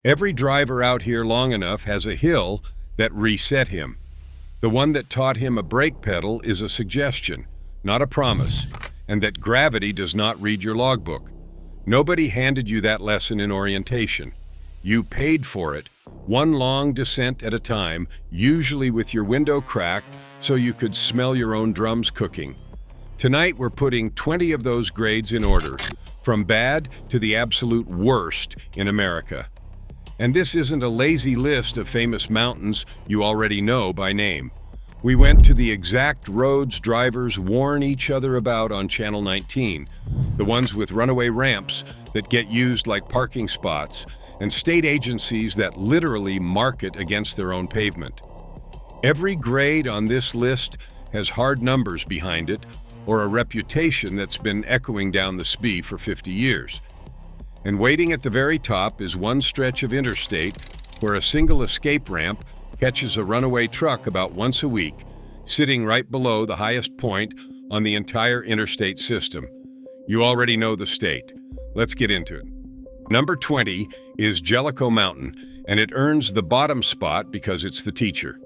Every driver out here long enough has a hill that reset him. The one that taught him a brake pedal is a suggestion, not a promise, and that gravity does not read your logbook. Nobody handed you that lesson in orientation. You paid for it, one long descent at a time, usually with your window cracked so you could smell your own drums cooking. Tonight we're putting 20 of those grades in order, from bad to the absolute worst in America. And this isn't a lazy list of famous mountains you already know by name. We went to the exact roads drivers warn each other about on Channel 19, the ones with runaway ramps that get used like parking spots, and state agencies that literally market against their own pavement. Every grade on this list has hard numbers behind it, or a reputation that's been echoing down the SPI for 50 years. And waiting at the very top is one stretch of interstate where a single escape ramp catches a runaway truck about once a week, sitting right below the highest point on the entire interstate system. You already know the state. Let's get into it. Number 20 is Jellico Mountain, and it earns the bottom spot because it's the teacher.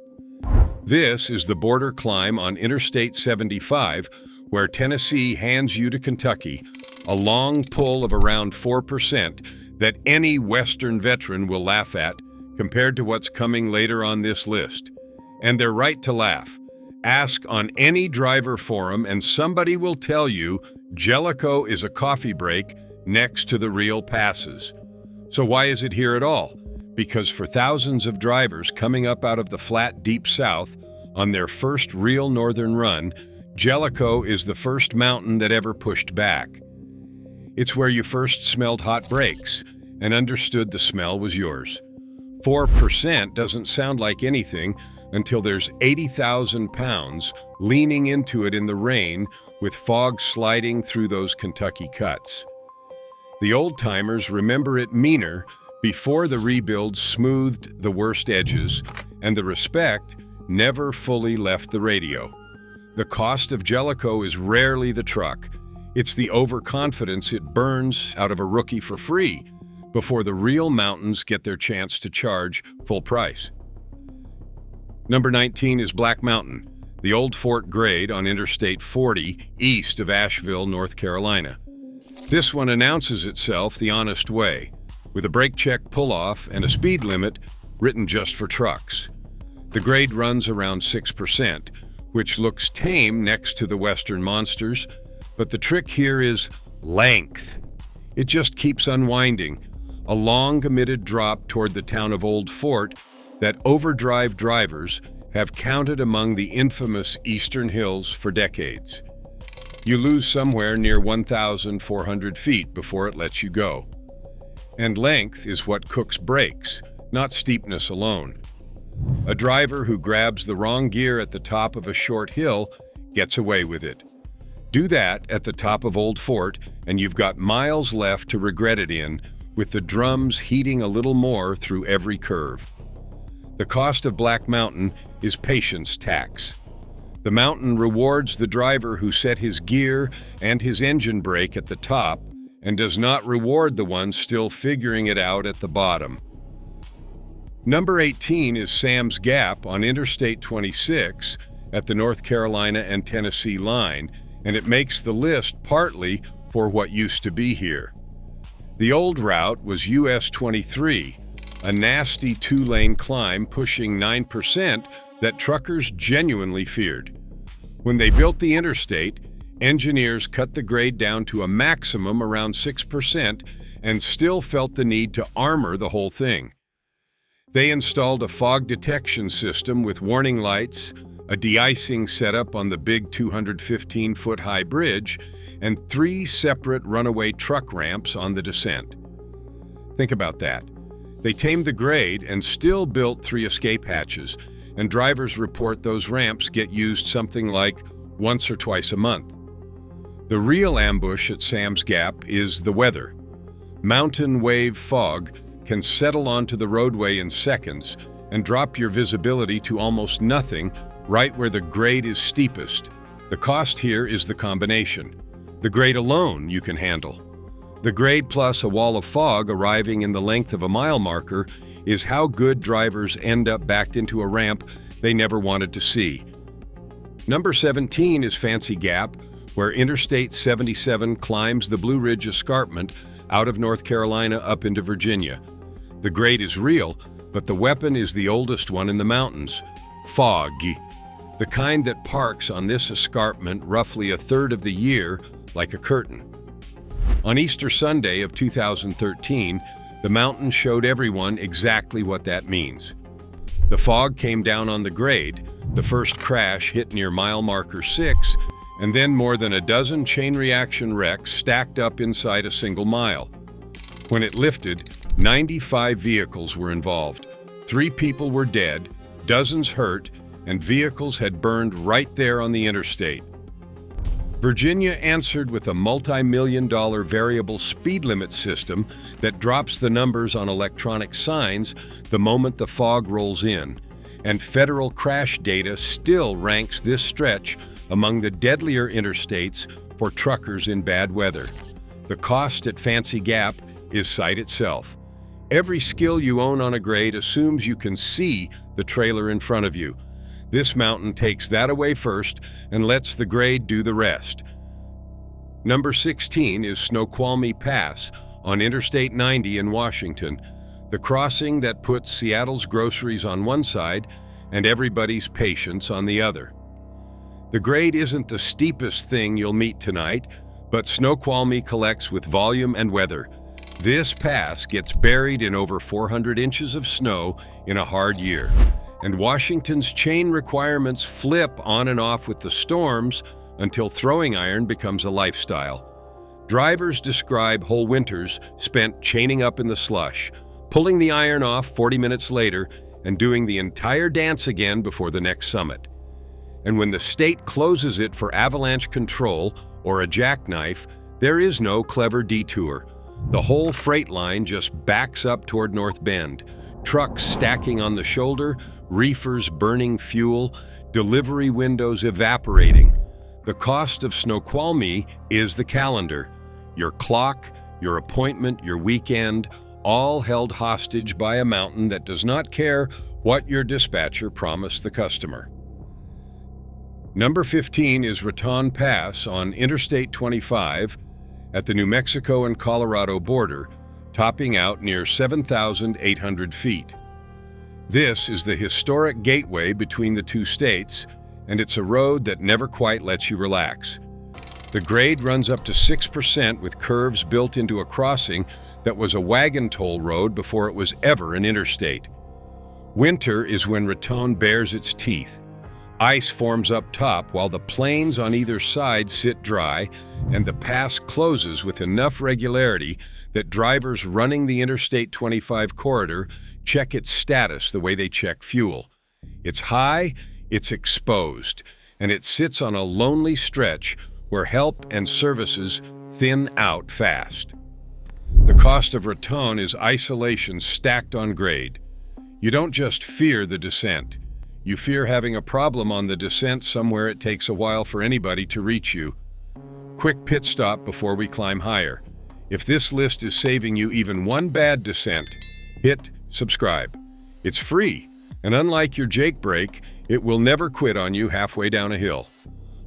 This is the border climb on Interstate 75, where Tennessee hands you to Kentucky, a long pull of around 4% that any Western veteran will laugh at compared to what's coming later on this list. And they're right to laugh. Ask on any driver forum and somebody will tell you Jellico is a coffee break next to the real passes. So why is it here at all? Because for thousands of drivers coming up out of the flat deep south on their first real northern run, Jellico is the first mountain that ever pushed back. It's where you first smelled hot brakes and understood the smell was yours. 4% doesn't sound like anything until there's 80,000 pounds leaning into it in the rain with fog sliding through those Kentucky cuts. The old-timers remember it meaner before the rebuild smoothed the worst edges, and the respect never fully left the radio. The cost of Jellico is rarely the truck. It's the overconfidence it burns out of a rookie for free before the real mountains get their chance to charge full price. Number 19 is Black Mountain, the old fort grade on Interstate 40 east of Asheville, North Carolina. This one announces itself the honest way, with a brake check pull-off and a speed limit written just for trucks. The grade runs around 6%, which looks tame next to the Western monsters, but the trick here is length. It just keeps unwinding, a long committed drop toward the town of Old Fort that overdrive drivers have counted among the infamous Eastern Hills for decades. You lose somewhere near 1,400 feet before it lets you go. And length is what cooks brakes, not steepness alone. A driver who grabs the wrong gear at the top of a short hill gets away with it. Do that at the top of Old Fort, and you've got miles left to regret it in, with the drums heating a little more through every curve. The cost of Black Mountain is patience tax. The mountain rewards the driver who set his gear and his engine brake at the top and does not reward the one still figuring it out at the bottom. Number 18 is Sam's Gap on Interstate 26 at the North Carolina and Tennessee line, and it makes the list partly for what used to be here. The old route was US 23, a nasty two-lane climb pushing 9% that truckers genuinely feared. When they built the interstate, engineers cut the grade down to a maximum around 6% and still felt the need to armor the whole thing. They installed a fog detection system with warning lights, a de-icing setup on the big 215-foot-high bridge, and 3 separate runaway truck ramps on the descent. Think about that. They tamed the grade and still built 3 escape hatches, and drivers report those ramps get used something like once or twice a month. The real ambush at Sam's Gap is the weather. Mountain wave fog can settle onto the roadway in seconds and drop your visibility to almost nothing right where the grade is steepest. The cost here is the combination. The grade alone you can handle. The grade plus a wall of fog arriving in the length of a mile marker is how good drivers end up backed into a ramp they never wanted to see. Number 17 is Fancy Gap, where Interstate 77 climbs the Blue Ridge Escarpment out of North Carolina up into Virginia. The grade is real, but the weapon is the oldest one in the mountains, fog, the kind that parks on this escarpment roughly a third of the year like a curtain. On Easter Sunday of 2013, the mountain showed everyone exactly what that means. The fog came down on the grade, the first crash hit near mile marker 6, and then more than a dozen chain reaction wrecks stacked up inside a single mile. When it lifted, 95 vehicles were involved. 3 people were dead, dozens hurt, and vehicles had burned right there on the interstate. Virginia answered with a multi-million-dollar variable speed limit system that drops the numbers on electronic signs the moment the fog rolls in, and federal crash data still ranks this stretch among the deadlier interstates for truckers in bad weather. The cost at Fancy Gap is sight itself. Every skill you own on a grade assumes you can see the trailer in front of you. This mountain takes that away first and lets the grade do the rest. Number 16 is Snoqualmie Pass on Interstate 90 in Washington, the crossing that puts Seattle's groceries on one side and everybody's patience on the other. The grade isn't the steepest thing you'll meet tonight, but Snoqualmie collects with volume and weather. This pass gets buried in over 400 inches of snow in a hard year, and Washington's chain requirements flip on and off with the storms until throwing iron becomes a lifestyle. Drivers describe whole winters spent chaining up in the slush, pulling the iron off 40 minutes later, and doing the entire dance again before the next summit. And when the state closes it for avalanche control or a jackknife, there is no clever detour. The whole freight line just backs up toward North Bend, trucks stacking on the shoulder, reefers burning fuel, delivery windows evaporating. The cost of Snoqualmie is the calendar. Your clock, your appointment, your weekend, all held hostage by a mountain that does not care what your dispatcher promised the customer. Number 15 is Raton Pass on Interstate 25 at the New Mexico and Colorado border, topping out near 7,800 feet. This is the historic gateway between the two states, and it's a road that never quite lets you relax. The grade runs up to 6% with curves built into a crossing that was a wagon toll road before it was ever an interstate. Winter is when Raton bares its teeth. Ice forms up top while the plains on either side sit dry, and the pass closes with enough regularity that drivers running the Interstate 25 corridor check its status the way they check fuel. It's high, it's exposed, and it sits on a lonely stretch where help and services thin out fast. The cost of Raton is isolation stacked on grade. You don't just fear the descent. You fear having a problem on the descent somewhere it takes a while for anybody to reach you. Quick pit stop before we climb higher. If this list is saving you even one bad descent, hit subscribe. It's free, and unlike your Jake brake, it will never quit on you halfway down a hill.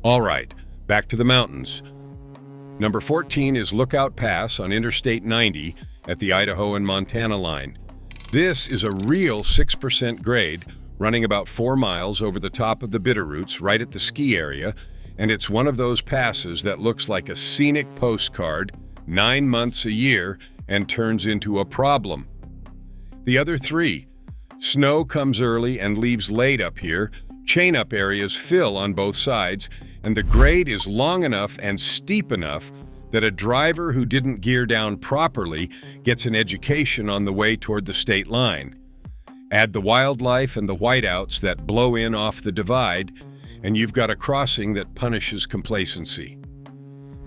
All right, back to the mountains. Number 14 is Lookout Pass on Interstate 90 at the Idaho and Montana line. This is a real 6% grade, running about 4 miles over the top of the Bitterroots right at the ski area, and it's one of those passes that looks like a scenic postcard 9 months a year and turns into a problem. The other 3. Snow comes early and leaves late up here, chain-up areas fill on both sides, and the grade is long enough and steep enough that a driver who didn't gear down properly gets an education on the way toward the state line. Add the wildlife and the whiteouts that blow in off the divide, and you've got a crossing that punishes complacency.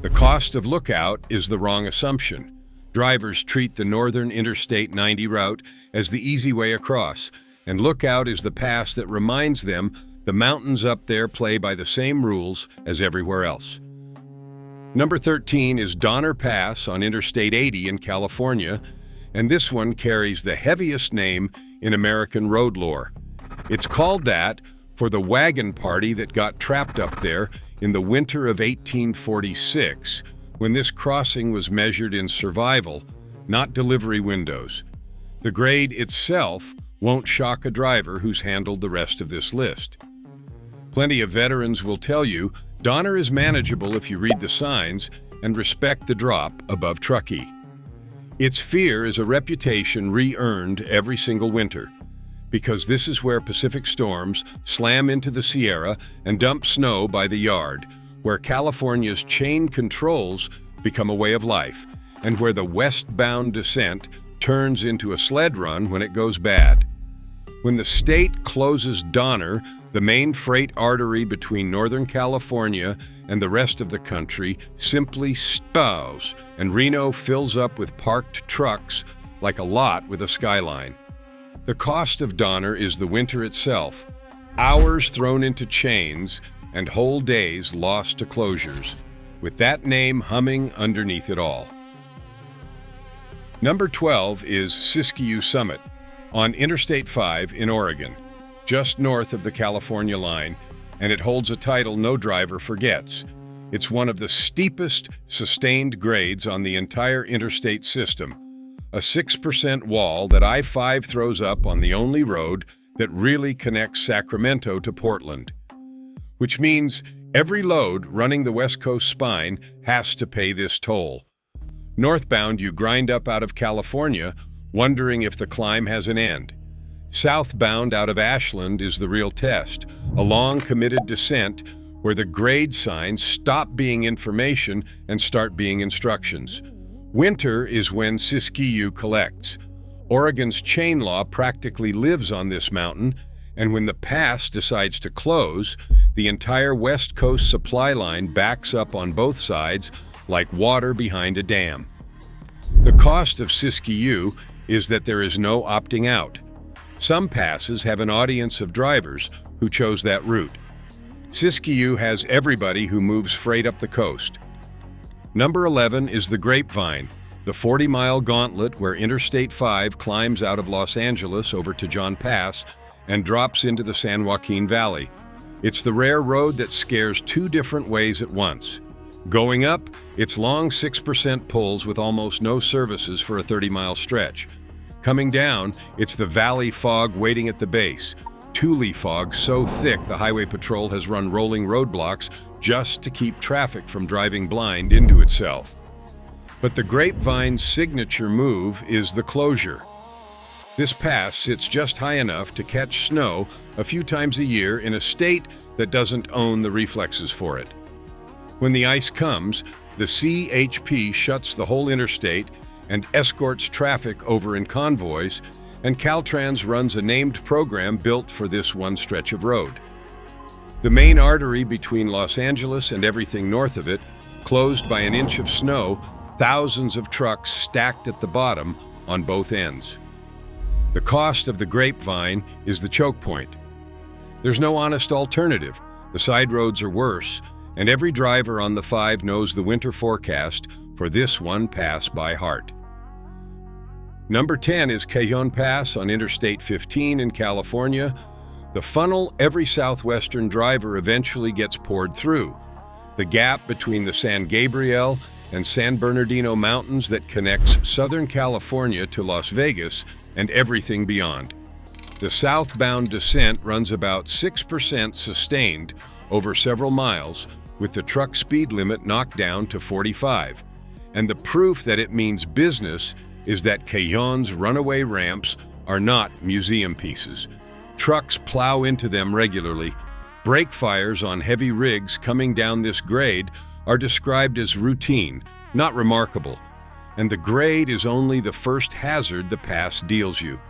The cost of Lookout is the wrong assumption. Drivers treat the northern Interstate 90 route as the easy way across, and Lookout is the pass that reminds them the mountains up there play by the same rules as everywhere else. Number 13 is Donner Pass on Interstate 80 in California, and this one carries the heaviest name in American road lore. It's called that for the wagon party that got trapped up there in the winter of 1846, when this crossing was measured in survival, not delivery windows. The grade itself won't shock a driver who's handled the rest of this list. Plenty of veterans will tell you Donner is manageable if you read the signs and respect the drop above Truckee. Its fear is a reputation re-earned every single winter, because this is where Pacific storms slam into the Sierra and dump snow by the yard, where California's chain controls become a way of life, and where the westbound descent turns into a sled run when it goes bad. When the state closes Donner, the main freight artery between Northern California and the rest of the country simply stows, and Reno fills up with parked trucks like a lot with a skyline. The cost of Donner is the winter itself, hours thrown into chains and whole days lost to closures, with that name humming underneath it all. Number 12 is Siskiyou Summit on Interstate 5 in Oregon, just north of the California line, and it holds a title no driver forgets. It's one of the steepest sustained grades on the entire interstate system, a 6% wall that I-5 throws up on the only road that really connects Sacramento to Portland. Which means every load running the West Coast spine has to pay this toll. Northbound, you grind up out of California, wondering if the climb has an end. Southbound out of Ashland is the real test, a long committed descent where the grade signs stop being information and start being instructions. Winter is when Siskiyou collects. Oregon's chain law practically lives on this mountain, and when the pass decides to close, the entire West Coast supply line backs up on both sides like water behind a dam. The cost of Siskiyou is that there is no opting out. Some passes have an audience of drivers who chose that route. Siskiyou has everybody who moves freight up the coast. Number 11 is the Grapevine, the 40-mile gauntlet where Interstate 5 climbs out of Los Angeles over Cajon Pass and drops into the San Joaquin Valley. It's the rare road that scares two different ways at once. Going up, it's long 6% pulls with almost no services for a 30-mile stretch. Coming down, it's the valley fog waiting at the base. Tule fog so thick the highway patrol has run rolling roadblocks just to keep traffic from driving blind into itself. But the Grapevine's signature move is the closure. This pass sits just high enough to catch snow a few times a year in a state that doesn't own the reflexes for it. When the ice comes, the CHP shuts the whole interstate and escorts traffic over in convoys, and Caltrans runs a named program built for this one stretch of road. The main artery between Los Angeles and everything north of it, closed by an inch of snow, thousands of trucks stacked at the bottom on both ends. The cost of the Grapevine is the choke point. There's no honest alternative. The side roads are worse, and every driver on the 5 knows the winter forecast for this one pass by heart. Number 10 is Cajon Pass on Interstate 15 in California, the funnel every southwestern driver eventually gets poured through, the gap between the San Gabriel and San Bernardino Mountains that connects Southern California to Las Vegas and everything beyond. The southbound descent runs about 6% sustained over several miles, with the truck speed limit knocked down to 45. And the proof that it means business is that Cajon's runaway ramps are not museum pieces. Trucks plow into them regularly. Brake fires on heavy rigs coming down this grade are described as routine, not remarkable. And the grade is only the first hazard the pass deals you.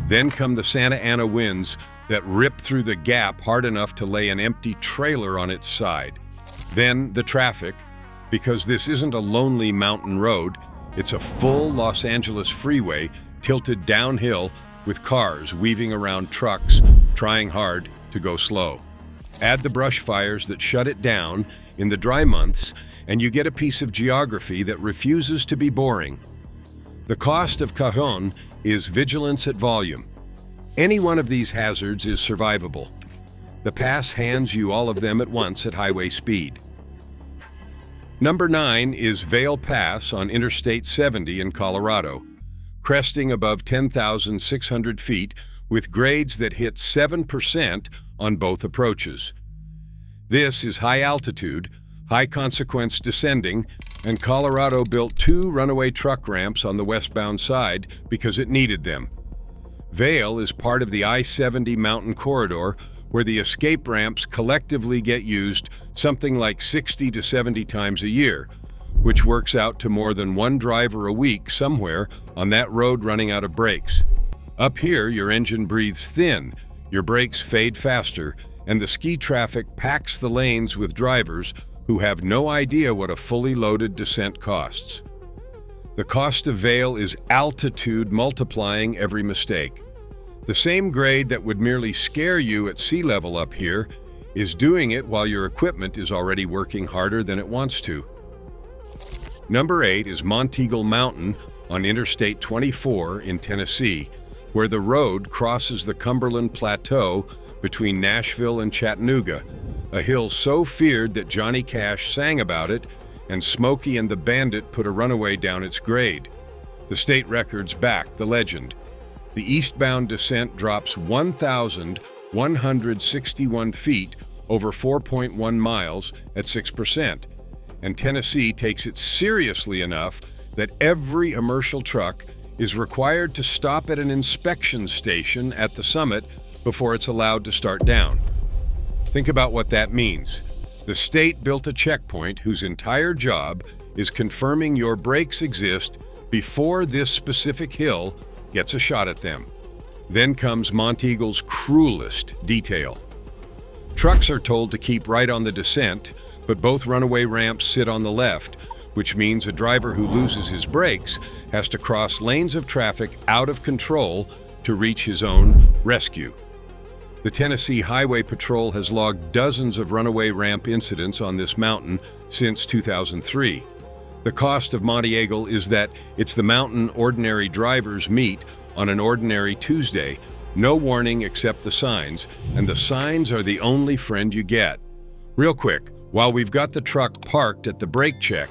Then come the Santa Ana winds that rip through the gap hard enough to lay an empty trailer on its side. Then the traffic, because this isn't a lonely mountain road, it's a full Los Angeles freeway tilted downhill with cars weaving around trucks trying hard to go slow. Add the brush fires that shut it down in the dry months, and you get a piece of geography that refuses to be boring. The cost of Cajon is vigilance at volume. Any one of these hazards is survivable. The pass hands you all of them at once at highway speed. Number 9 is Vail Pass on Interstate 70 in Colorado, cresting above 10,600 feet with grades that hit 7% on both approaches. This is high altitude, high consequence descending, and Colorado built 2 runaway truck ramps on the westbound side because it needed them. Vail is part of the I-70 mountain corridor where the escape ramps collectively get used something like 60 to 70 times a year, which works out to more than 1 driver a week somewhere on that road running out of brakes. Up here, your engine breathes thin, your brakes fade faster, and the ski traffic packs the lanes with drivers who have no idea what a fully loaded descent costs. The cost of Vail is altitude multiplying every mistake. The same grade that would merely scare you at sea level up here is doing it while your equipment is already working harder than it wants to. Number 8 is Monteagle Mountain on Interstate 24 in Tennessee, where the road crosses the Cumberland Plateau between Nashville and Chattanooga, a hill so feared that Johnny Cash sang about it and Smokey and the Bandit put a runaway down its grade. The state records back the legend. The eastbound descent drops 1,161 feet over 4.1 miles at 6%, and Tennessee takes it seriously enough that every commercial truck is required to stop at an inspection station at the summit before it's allowed to start down. Think about what that means. The state built a checkpoint whose entire job is confirming your brakes exist before this specific hill gets a shot at them. Then comes Monteagle's cruelest detail. Trucks are told to keep right on the descent, but both runaway ramps sit on the left, which means a driver who loses his brakes has to cross lanes of traffic out of control to reach his own rescue. The Tennessee Highway Patrol has logged dozens of runaway ramp incidents on this mountain since 2003. The cost of Monteagle is that it's the mountain ordinary drivers meet on an ordinary Tuesday, no warning except the signs, and the signs are the only friend you get. Real quick, while we've got the truck parked at the brake check,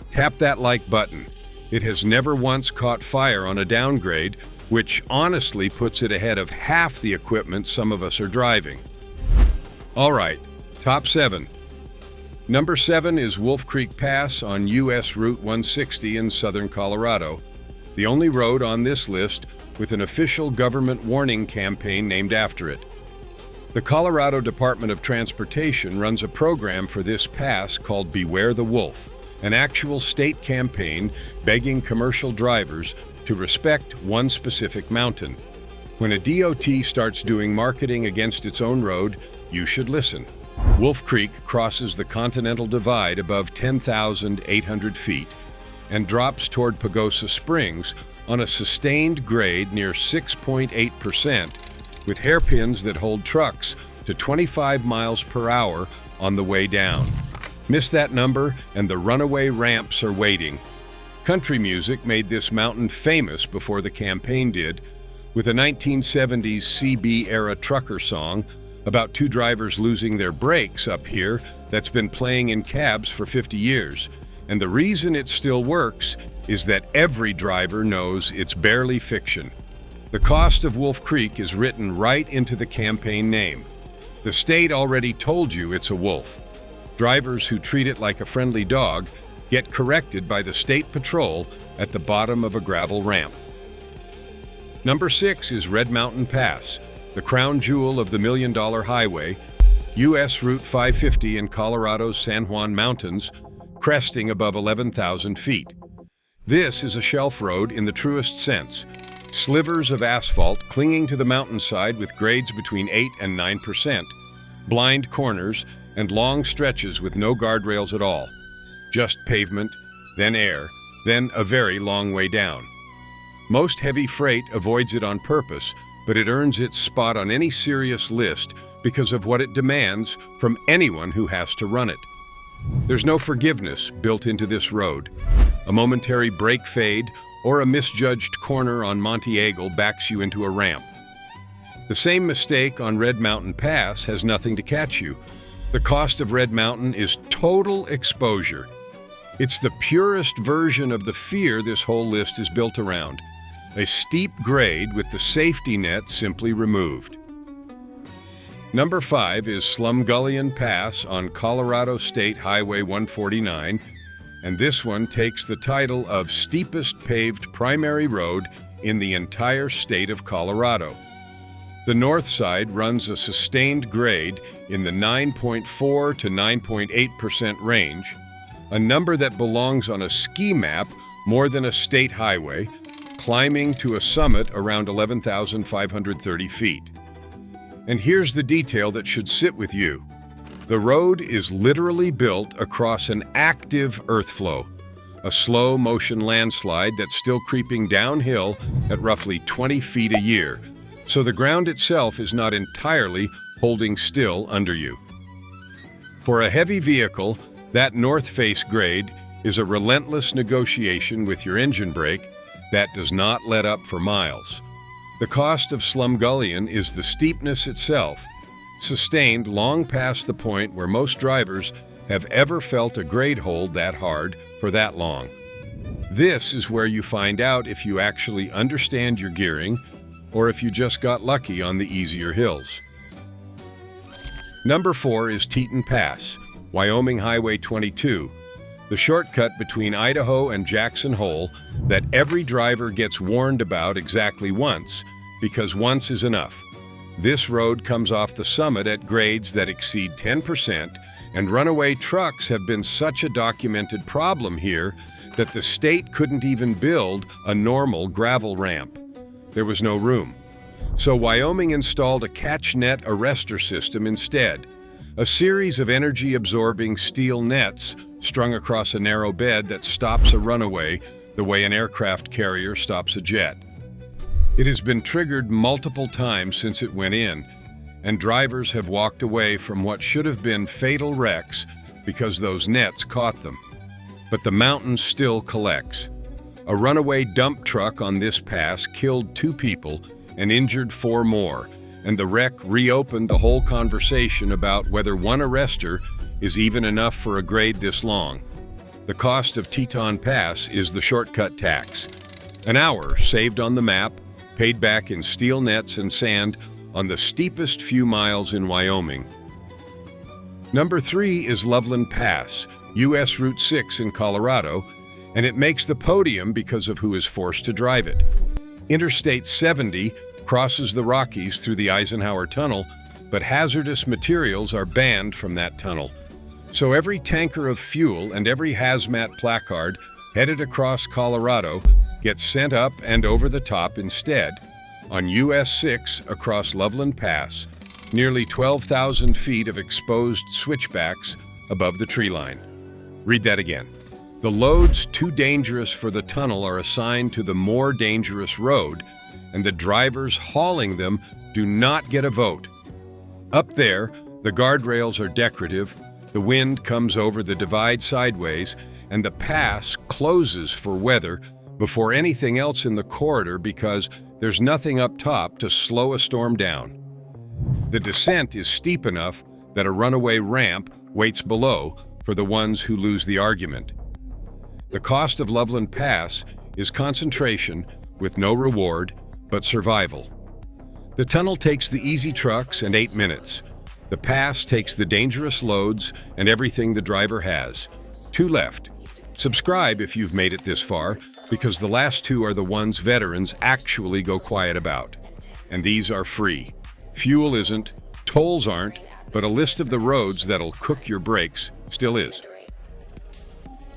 tap that like button. It has never once caught fire on a downgrade, which honestly puts it ahead of half the equipment some of us are driving. All right, top 7. Number 7 is Wolf Creek Pass on U.S. Route 160 in southern Colorado, the only road on this list with an official government warning campaign named after it. The Colorado Department of Transportation runs a program for this pass called Beware the Wolf, an actual state campaign begging commercial drivers to respect one specific mountain. When a DOT starts doing marketing against its own road, you should listen. Wolf Creek crosses the Continental Divide above 10,800 feet and drops toward Pagosa Springs on a sustained grade near 6.8% with hairpins that hold trucks to 25 miles per hour on the way down. Miss that number and the runaway ramps are waiting. Country music made this mountain famous before the campaign did, with a 1970s CB-era trucker song about 2 drivers losing their brakes up here that's been playing in cabs for 50 years. And the reason it still works is that every driver knows it's barely fiction. The cost of Wolf Creek is written right into the campaign name. The state already told you it's a wolf. Drivers who treat it like a friendly dog get corrected by the state patrol at the bottom of a gravel ramp. Number 6 is Red Mountain Pass, the crown jewel of the $1 Million Highway, U.S. Route 550 in Colorado's San Juan Mountains, cresting above 11,000 feet. This is a shelf road in the truest sense. Slivers of asphalt clinging to the mountainside with grades between 8 and 9%, blind corners, and long stretches with no guardrails at all. Just pavement, then air, then a very long way down. Most heavy freight avoids it on purpose, but it earns its spot on any serious list because of what it demands from anyone who has to run it. There's no forgiveness built into this road. A momentary brake fade or a misjudged corner on Monteagle backs you into a ramp. The same mistake on Red Mountain Pass has nothing to catch you. The cost of Red Mountain is total exposure. It's the purest version of the fear this whole list is built around. A steep grade with the safety net simply removed. Number 5 is Slumgullion Pass on Colorado State Highway 149, and this one takes the title of steepest paved primary road in the entire state of Colorado. The north side runs a sustained grade in the 9.4 to 9.8% range, a number that belongs on a ski map more than a state highway, climbing to a summit around 11,530 feet. And here's the detail that should sit with you. The road is literally built across an active earth flow, a slow motion landslide that's still creeping downhill at roughly 20 feet a year, so the ground itself is not entirely holding still under you. For a heavy vehicle, that north face grade is a relentless negotiation with your engine brake that does not let up for miles. The cost of Slumgullion is the steepness itself, sustained long past the point where most drivers have ever felt a grade hold that hard for that long. This is where you find out if you actually understand your gearing or if you just got lucky on the easier hills. Number 4 is Teton Pass, Wyoming Highway 22, the shortcut between Idaho and Jackson Hole that every driver gets warned about exactly once, because once is enough. This road comes off the summit at grades that exceed 10%, and runaway trucks have been such a documented problem here that the state couldn't even build a normal gravel ramp. There was no room. So Wyoming installed a catchnet arrestor system instead, a series of energy-absorbing steel nets strung across a narrow bed that stops a runaway the way an aircraft carrier stops a jet. It has been triggered multiple times since it went in, and drivers have walked away from what should have been fatal wrecks because those nets caught them. But the mountain still collects. A runaway dump truck on this pass killed 2 people and injured 4 more, and the wreck reopened the whole conversation about whether one arrestor is even enough for a grade this long. The cost of Teton Pass is the shortcut tax. An hour saved on the map, paid back in steel nets and sand on the steepest few miles in Wyoming. Number 3 is Loveland Pass, US Route 6 in Colorado, and it makes the podium because of who is forced to drive it. Interstate 70 crosses the Rockies through the Eisenhower Tunnel, but hazardous materials are banned from that tunnel. So every tanker of fuel and every hazmat placard headed across Colorado gets sent up and over the top instead. On US 6 across Loveland Pass, nearly 12,000 feet of exposed switchbacks above the tree line. Read that again. The loads too dangerous for the tunnel are assigned to the more dangerous road, and the drivers hauling them do not get a vote. Up there, the guardrails are decorative, the wind comes over the divide sideways, and the pass closes for weather before anything else in the corridor because there's nothing up top to slow a storm down. The descent is steep enough that a runaway ramp waits below for the ones who lose the argument. The cost of Loveland Pass is concentration with no reward but survival. The tunnel takes the easy trucks and 8 minutes. The pass takes the dangerous loads and everything the driver has. 2 left. Subscribe if you've made it this far, because the last 2 are the ones veterans actually go quiet about. And these are free. Fuel isn't, tolls aren't, but a list of the roads that'll cook your brakes still is.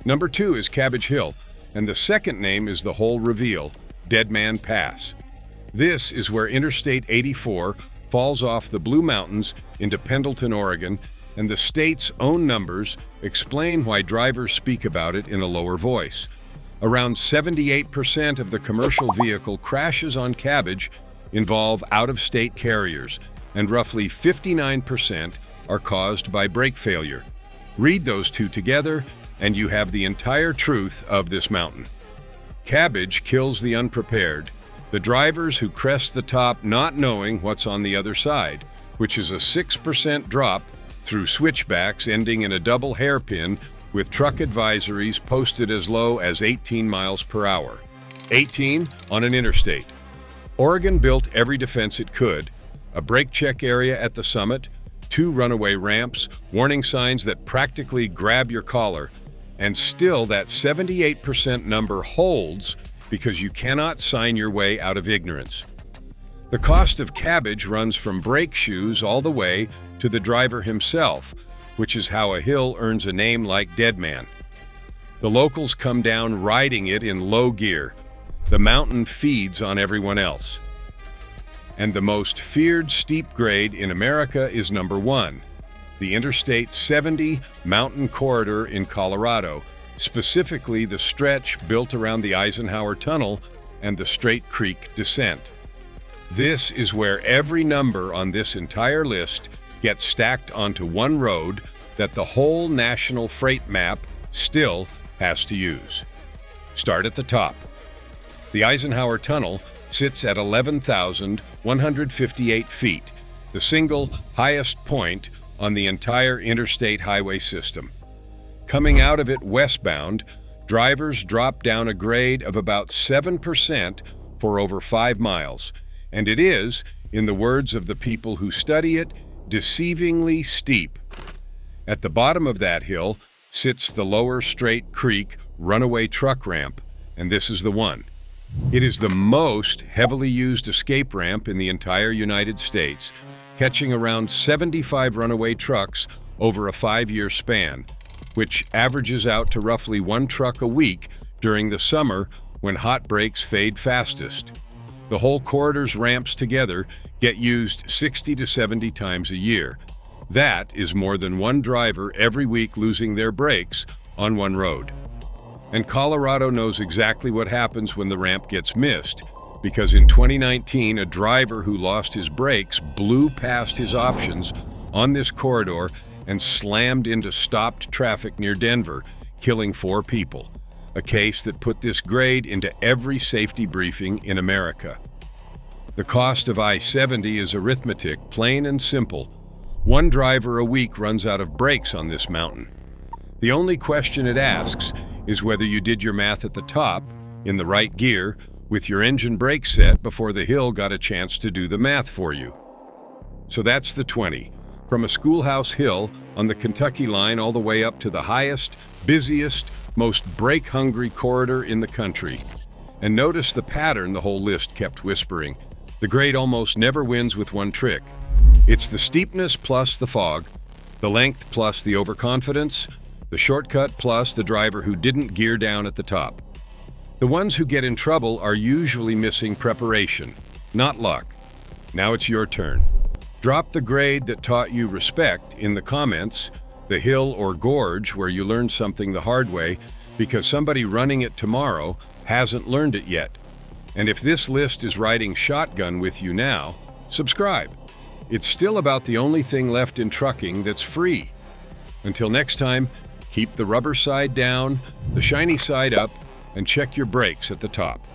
Number 2 is Cabbage Hill, and the second name is the whole reveal, Dead Man Pass. This is where Interstate 84 falls off the Blue Mountains into Pendleton, Oregon, and the state's own numbers explain why drivers speak about it in a lower voice. Around 78% of the commercial vehicle crashes on Cabbage involve out-of-state carriers, and roughly 59% are caused by brake failure. Read those two together, and you have the entire truth of this mountain. Cabbage kills the unprepared, the drivers who crest the top not knowing what's on the other side, which is a 6% drop through switchbacks ending in a double hairpin with truck advisories posted as low as 18 miles per hour. 18 on an interstate. Oregon built every defense it could, a brake check area at the summit, 2 runaway ramps, warning signs that practically grab your collar, and still that 78% number holds because you cannot sign your way out of ignorance. The cost of cabbage runs from brake shoes all the way to the driver himself, which is how a hill earns a name like Deadman. The locals come down riding it in low gear. The mountain feeds on everyone else. And the most feared steep grade in America is number 1, the Interstate 70 mountain corridor in Colorado, specifically the stretch built around the Eisenhower Tunnel and the Straight Creek descent. This is where every number on this entire list gets stacked onto one road that the whole national freight map still has to use. Start at the top. The Eisenhower Tunnel sits at 11,158 feet, the single highest point on the entire interstate highway system. Coming out of it westbound, drivers drop down a grade of about 7% for over 5 miles, and it is, in the words of the people who study it, deceivingly steep. At the bottom of that hill sits the lower Straight Creek runaway truck ramp, and this is the one. It is the most heavily used escape ramp in the entire United States, catching around 75 runaway trucks over a 5-year span, which averages out to roughly 1 truck a week during the summer when hot breaks fade fastest. The whole corridor's ramps together get used 60 to 70 times a year. That is more than 1 driver every week losing their brakes on one road. And Colorado knows exactly what happens when the ramp gets missed, because in 2019, a driver who lost his brakes blew past his options on this corridor and slammed into stopped traffic near Denver, killing 4 people, a case that put this grade into every safety briefing in America. The cost of I-70 is arithmetic, plain and simple. 1 driver a week runs out of brakes on this mountain. The only question it asks is whether you did your math at the top, in the right gear, with your engine brake set before the hill got a chance to do the math for you. So that's the 20, from a schoolhouse hill on the Kentucky line all the way up to the highest, busiest, most brake-hungry corridor in the country. And notice the pattern the whole list kept whispering. The grade almost never wins with one trick. It's the steepness plus the fog, the length plus the overconfidence, the shortcut plus the driver who didn't gear down at the top. The ones who get in trouble are usually missing preparation, not luck. Now it's your turn. Drop the grade that taught you respect in the comments, the hill or gorge where you learned something the hard way because somebody running it tomorrow hasn't learned it yet. And if this list is riding shotgun with you now, subscribe. It's still about the only thing left in trucking that's free. Until next time, keep the rubber side down, the shiny side up, and check your brakes at the top.